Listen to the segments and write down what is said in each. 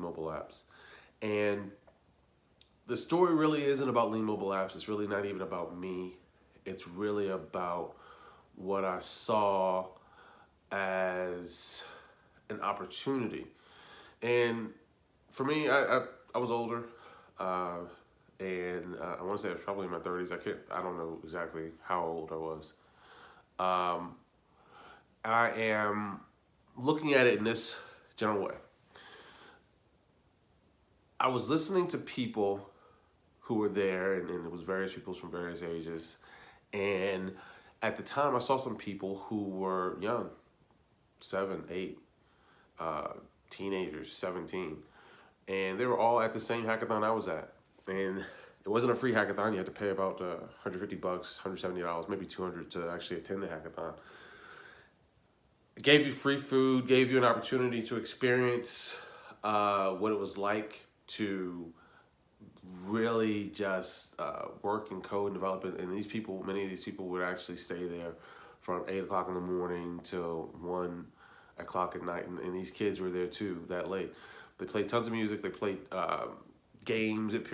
Mobile Labs. And the story really isn't about Lean Mobile Labs. It's really not even about me. It's really about what I saw as an opportunity. And for me, I was older, uh, and I want to say I was probably in my 30s. I don't know exactly how old I was. Um, I am looking at it in this general way. I was listening to people who were there, and it was various people from various ages. And at the time, I saw some people who were young, 7, 8, uh, teenagers, 17. And they were all at the same hackathon I was at. And it wasn't a free hackathon. You had to pay about $150, $170, maybe 200 to actually attend the hackathon. It gave you free food, gave you an opportunity to experience what it was like to really just work and code and develop it. And these people, many of these people would actually stay there from 8 o'clock in the morning till 1 o'clock at night. And these kids were there too, that late. They played tons of music. They played games at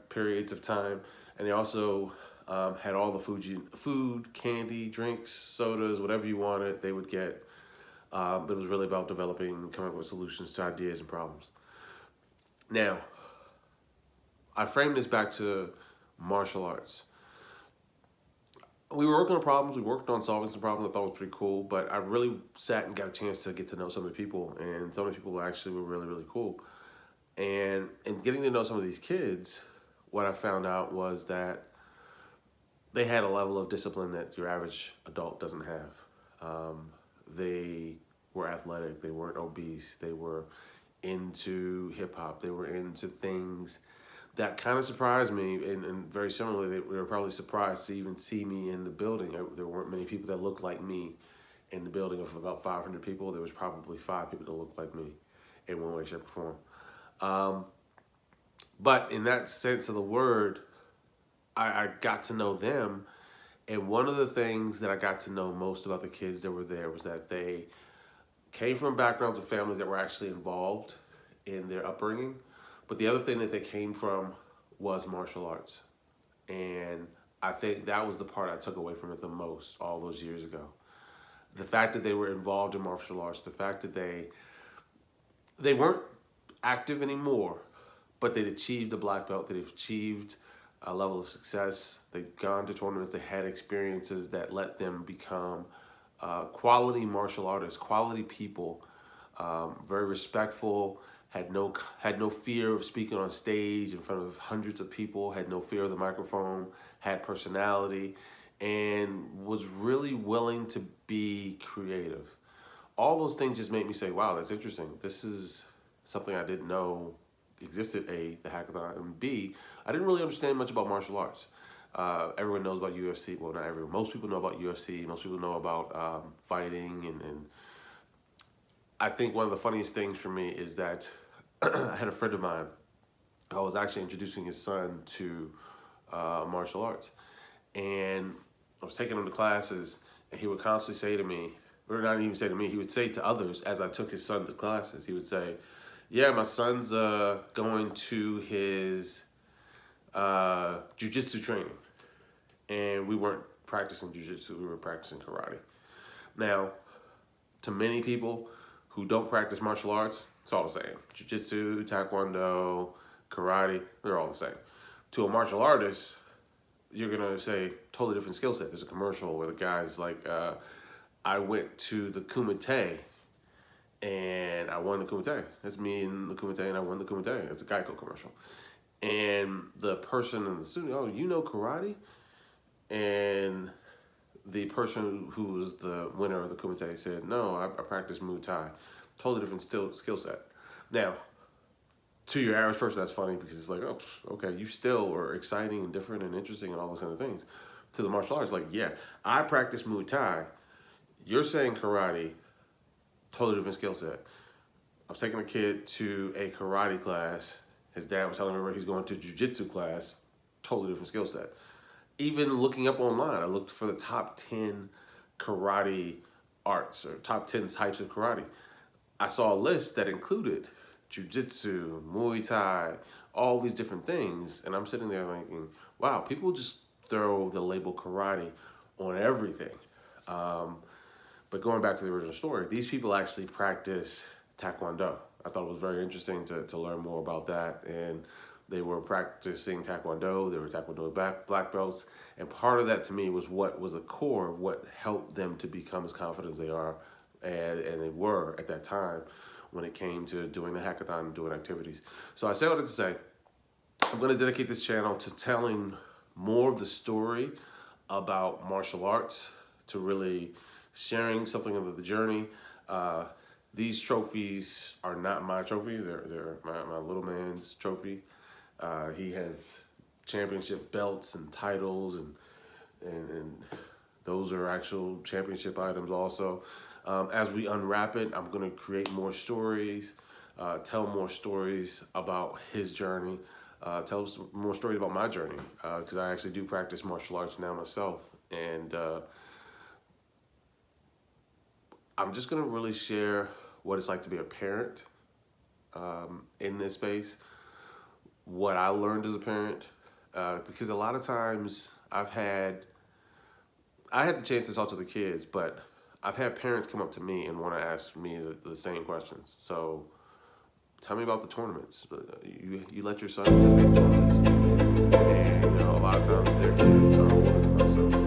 periods of time. And they also had all the food, candy, drinks, sodas, whatever you wanted, they would get. It was really about developing and coming up with solutions to ideas and problems. Now, I framed this back to martial arts. We were working on problems. We worked on solving some problems I thought was pretty cool, but I really sat and got a chance to get to know some of the people, and some of the people actually were really, really cool. And in getting to know some of these kids, what I found out was that they had a level of discipline that your average adult doesn't have. They were athletic. They weren't obese. They were into hip hop. They were into things that kind of surprised me, and very similarly, they were probably surprised to even see me in the building. There weren't many people that looked like me in the building. Of about 500 people, there was probably 5 people that looked like me in one way, shape, or form. But in that sense of the word, I got to know them, and one of the things that I got to know most about the kids that were there was that they came from backgrounds of families that were actually involved in their upbringing. But the other thing that they came from was martial arts. And I think that was the part I took away from it the most all those years ago. The fact that they were involved in martial arts, the fact that they weren't active anymore, but they'd achieved a black belt, they'd achieved a level of success, they'd gone to tournaments, they had experiences that let them become quality martial artists, quality people, very respectful, had no fear of speaking on stage in front of hundreds of people, had no fear of the microphone, had personality, and was really willing to be creative. All those things just made me say, wow, that's interesting. This is something I didn't know existed, A, the hackathon, and B, I didn't really understand much about martial arts. Everyone knows about UFC. Well, not everyone. Most people know about UFC. Most people know about fighting. And I think one of the funniest things for me is that I had a friend of mine. I was actually introducing his son to martial arts. And I was taking him to classes, and he would constantly say to me, or not even say to me, he would say to others as I took his son to classes, he would say, yeah, my son's going to his jiu-jitsu training. And we weren't practicing jiu-jitsu, we were practicing karate. Now, to many people who don't practice martial arts, it's all the same. Jiu-jitsu, taekwondo, karate, they're all the same. To a martial artist, you're gonna say totally different skill set. There's a commercial where the guy's like, I went to the Kumite and I won the Kumite. That's me in the Kumite and I won the Kumite. It's a Geico commercial. And the person in the studio, oh, you know karate? And the person who was the winner of the Kumite said, no, I practice Muay Thai. Totally different skill set. Now, to your average person, that's funny because it's like, oh, okay, you still are exciting and different and interesting and all those kind of things. To the martial arts, like, yeah, I practice Muay Thai. You're saying karate, totally different skill set. I was taking a kid to a karate class. His dad was telling me where he's going to a jiu-jitsu class, totally different skill set. Even looking up online, I looked for the top 10 karate arts or top 10 types of karate. I saw a list that included jiu-jitsu, Muay Thai, all these different things. And I'm sitting there thinking, wow, people just throw the label karate on everything. But going back to the original story, these people actually practice Taekwondo. I thought it was very interesting to learn more about that. And they were practicing Taekwondo. They were Taekwondo black belts. And part of that to me was what was the core of what helped them to become as confident as they are. And they were at that time when it came to doing the hackathon and doing activities. So I say all that to say, I'm going to dedicate this channel to telling more of the story about martial arts, to really sharing something of the journey. These trophies are not my trophies. They're my little man's trophy. He has championship belts and titles, and those are actual championship items also. As we unwrap it, I'm going to create more stories, tell more stories about his journey, tell more stories about my journey, because I actually do practice martial arts now myself. And I'm just going to really share what it's like to be a parent in this space, what I learned as a parent, because a lot of times I had the chance to talk to the kids, but I've had parents come up to me and want to ask me the same questions. So tell me about the tournaments. You let your son play tournaments, and a lot of times their kids are older than us. So